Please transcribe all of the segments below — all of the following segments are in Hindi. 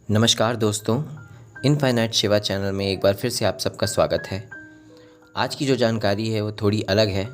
नमस्कार दोस्तों, इनफाइनाइट शिवा चैनल में एक बार फिर से आप सबका स्वागत है। आज की जो जानकारी है वो थोड़ी अलग है,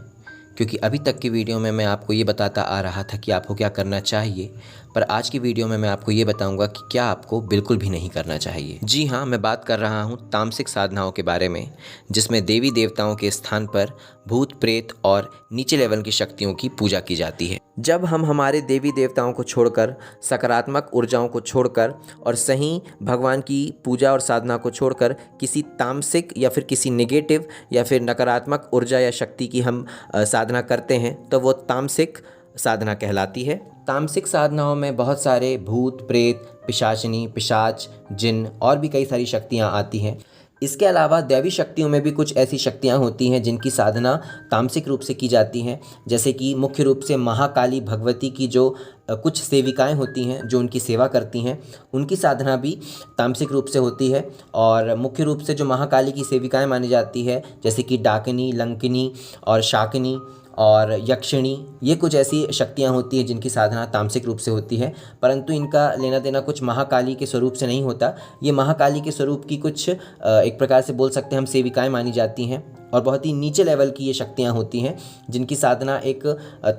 क्योंकि अभी तक की वीडियो में मैं आपको ये बताता आ रहा था कि आपको क्या करना चाहिए, पर आज की वीडियो में मैं आपको ये बताऊंगा कि क्या आपको बिल्कुल भी नहीं करना चाहिए। जी हाँ, मैं बात कर रहा हूँ तामसिक साधनाओं के बारे में, जिसमें देवी देवताओं के स्थान पर भूत प्रेत और नीचे लेवल की शक्तियों की पूजा की जाती है। जब हम हमारे देवी देवताओं को छोड़कर, सकारात्मक ऊर्जाओं को छोड़कर और सही भगवान की पूजा और साधना को छोड़कर किसी तामसिक या फिर किसी नेगेटिव या फिर नकारात्मक ऊर्जा या शक्ति की हम साधना करते हैं, तो वो तामसिक साधना कहलाती है। तामसिक साधनाओं में बहुत सारे भूत प्रेत, पिशाचिनी, पिशाच, जिन और भी कई सारी शक्तियाँ आती हैं। इसके अलावा दैवी शक्तियों में भी कुछ ऐसी शक्तियाँ होती हैं जिनकी साधना तामसिक रूप से की जाती हैं, जैसे कि मुख्य रूप से महाकाली भगवती की जो कुछ सेविकाएं होती हैं जो उनकी सेवा करती हैं, उनकी साधना भी तामसिक रूप से होती है। और मुख्य रूप से जो महाकाली की सेविकाएं मानी जाती है, जैसे कि डाकिनी, लंकिनी और शाकिनी और यक्षिणी, ये कुछ ऐसी शक्तियाँ होती हैं जिनकी साधना तामसिक रूप से होती है, परंतु इनका लेना देना कुछ महाकाली के स्वरूप से नहीं होता। ये महाकाली के स्वरूप की कुछ एक प्रकार से बोल सकते हैं हम सेविकाएं मानी जाती हैं, और बहुत ही नीचे लेवल की ये शक्तियाँ होती हैं जिनकी साधना एक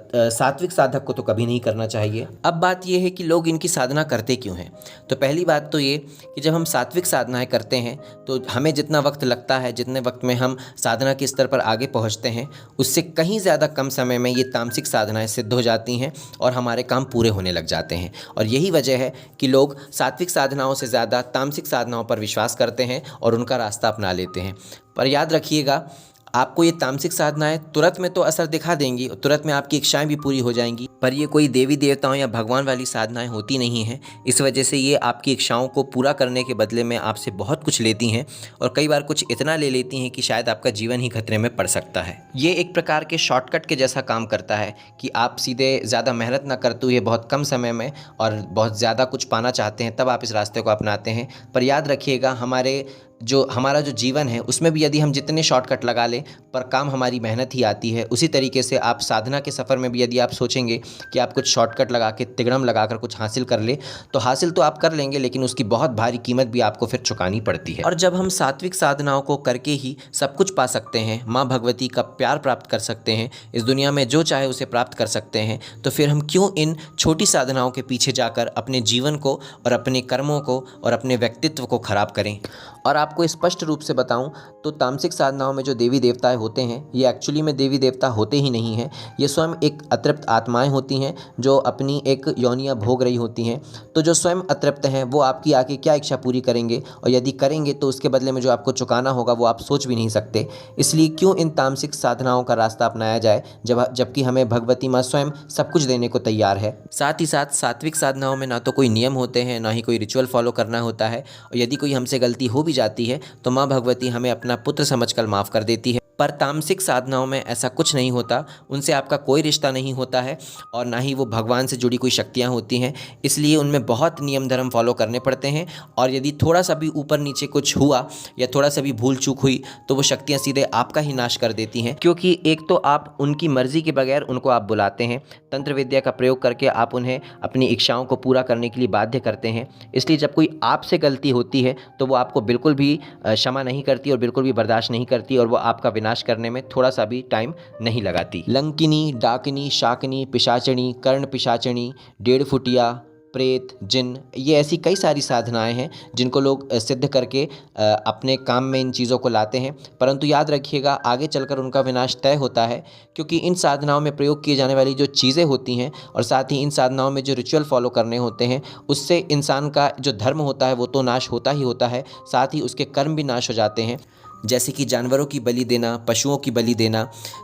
सात्विक साधक को तो कभी नहीं करना चाहिए। अब बात ये है कि लोग इनकी साधना करते क्यों हैं। तो पहली बात तो ये कि जब हम सात्विक साधनाएं करते हैं तो हमें जितना वक्त लगता है, जितने वक्त में हम साधना के स्तर पर आगे पहुंचते हैं, उससे कहीं ज़्यादा कम समय में ये तामसिक साधनाएं सिद्ध हो जाती हैं और हमारे काम पूरे होने लग जाते हैं। और यही वजह है कि लोग सात्विक साधनाओं से ज़्यादा तामसिक साधनाओं पर विश्वास करते हैं और उनका रास्ता अपना लेते हैं। पर याद रखिएगा, आपको ये तामसिक साधनाएं तुरंत में तो असर दिखा देंगी, तुरंत में आपकी इच्छाएं भी पूरी हो जाएंगी, पर ये कोई देवी देवताओं या भगवान वाली साधनाएं होती नहीं हैं। इस वजह से ये आपकी इच्छाओं को पूरा करने के बदले में आपसे बहुत कुछ लेती हैं, और कई बार कुछ इतना ले लेती हैं कि शायद आपका जीवन ही खतरे में पड़ सकता है। ये एक प्रकार के शॉर्टकट के जैसा काम करता है कि आप सीधे ज़्यादा मेहनत ना करते हुए बहुत कम समय में और बहुत ज़्यादा कुछ पाना चाहते हैं, तब आप इस रास्ते को अपनाते हैं। पर याद रखिएगा, हमारा जो जीवन है उसमें भी यदि हम जितने शॉर्टकट लगा लें, पर काम हमारी मेहनत ही आती है। उसी तरीके से आप साधना के सफ़र में भी यदि आप सोचेंगे कि आप कुछ शॉर्टकट लगा के, तिगड़म लगा कर कुछ हासिल कर ले, तो हासिल तो आप कर लेंगे, लेकिन उसकी बहुत भारी कीमत भी आपको फिर चुकानी पड़ती है। और जब हम सात्विक साधनाओं को करके ही सब कुछ पा सकते हैं, माँ भगवती का प्यार प्राप्त कर सकते हैं, इस दुनिया में जो चाहे उसे प्राप्त कर सकते हैं, तो फिर हम क्यों इन छोटी साधनाओं के पीछे जाकर अपने जीवन को और अपने कर्मों को और अपने व्यक्तित्व को खराब करें। और आपको स्पष्ट रूप से बताऊं तो तामसिक साधनाओं में जो देवी देवताएं होते हैं, ये एक्चुअली में देवी देवता होते ही नहीं हैं। ये स्वयं एक अतृप्त आत्माएं होती हैं जो अपनी एक योनियां भोग रही होती हैं। तो जो स्वयं अतृप्त हैं वो आपकी आके क्या इच्छा पूरी करेंगे, और यदि करेंगे तो उसके बदले में जो आपको चुकाना होगा वो आप सोच भी नहीं सकते। इसलिए क्यों इन तामसिक साधनाओं का रास्ता अपनाया जाए, जबकि हमें भगवती माँ स्वयं सब कुछ देने को तैयार है। साथ ही साथ सात्विक साधनाओं में ना तो कोई नियम होते हैं, ना ही कोई रिचुअल फॉलो करना होता है, और यदि कोई हमसे गलती हो भी जाती है तो माँ भगवती हमें अपना पुत्र समझकर माफ़ कर देती है। पर तामसिक साधनाओं में ऐसा कुछ नहीं होता, उनसे आपका कोई रिश्ता नहीं होता है, और ना ही वो भगवान से जुड़ी कोई शक्तियाँ होती हैं। इसलिए उनमें बहुत नियम धर्म फॉलो करने पड़ते हैं, और यदि थोड़ा सा भी ऊपर नीचे कुछ हुआ या थोड़ा सा भी भूल चूक हुई तो वो शक्तियाँ सीधे आपका ही नाश कर देती हैं। क्योंकि एक तो आप उनकी मर्जी के बगैर उनको आप बुलाते हैं, तंत्र विद्या का प्रयोग करके आप उन्हें अपनी इच्छाओं को पूरा करने के लिए बाध्य करते हैं। इसलिए जब कोई आपसे गलती होती है तो वो आपको बिल्कुल भी क्षमा नहीं करती और बिल्कुल भी बर्दाश्त नहीं करती, और वो आपका विनाश करने में थोड़ा सा भी टाइम नहीं लगाती। लंकिनी, डाकिनी, शाकिनी, पिशाचिनी, कर्ण पिशाचिनी, 1.5 फुटिया, प्रेत, जिन, ये ऐसी कई सारी साधनाएं हैं जिनको लोग सिद्ध करके अपने काम में इन चीज़ों को लाते हैं। परंतु याद रखिएगा, आगे चलकर उनका विनाश तय होता है, क्योंकि इन साधनाओं में प्रयोग किए जाने वाली जो चीज़ें होती हैं और साथ ही इन साधनाओं में जो रिचुअल फॉलो करने होते हैं, उससे इंसान का जो धर्म होता है वो तो नाश होता ही होता है, साथ ही उसके कर्म भी नाश हो जाते हैं, जैसे कि जानवरों की बलि देना, पशुओं की बलि देना।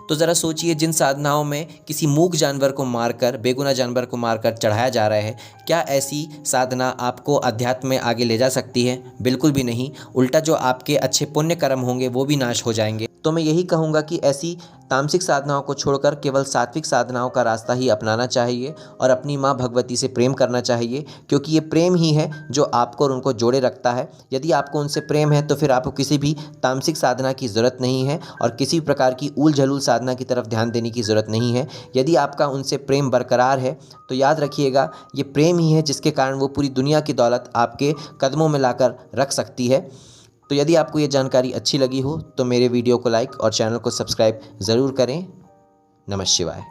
तो ज़रा सोचिए, जिन साधनाओं में किसी मूक जानवर को मारकर, बेगुनाह जानवर को मारकर चढ़ाया जा रहा है, क्या ऐसी साधना आपको अध्यात्म में आगे ले जा सकती है? बिल्कुल भी नहीं। उल्टा जो आपके अच्छे पुण्य कर्म होंगे वो भी नाश हो जाएंगे। तो मैं यही कहूँगा कि ऐसी तामसिक साधनाओं को छोड़कर केवल सात्विक साधनाओं का रास्ता ही अपनाना चाहिए और अपनी माँ भगवती से प्रेम करना चाहिए, क्योंकि ये प्रेम ही है जो आपको और उनको जोड़े रखता है। यदि आपको उनसे प्रेम है तो फिर आपको किसी भी तामसिक साधना की ज़रूरत नहीं है और किसी प्रकार की ऊल झलूल साधना की तरफ ध्यान देने की ज़रूरत नहीं है। यदि आपका उनसे प्रेम बरकरार है तो याद रखिएगा, ये प्रेम ही है जिसके कारण वो पूरी दुनिया की दौलत आपके कदमों में लाकर रख सकती है। तो यदि आपको ये जानकारी अच्छी लगी हो तो मेरे वीडियो को लाइक और चैनल को सब्सक्राइब ज़रूर करें। नमः शिवाय।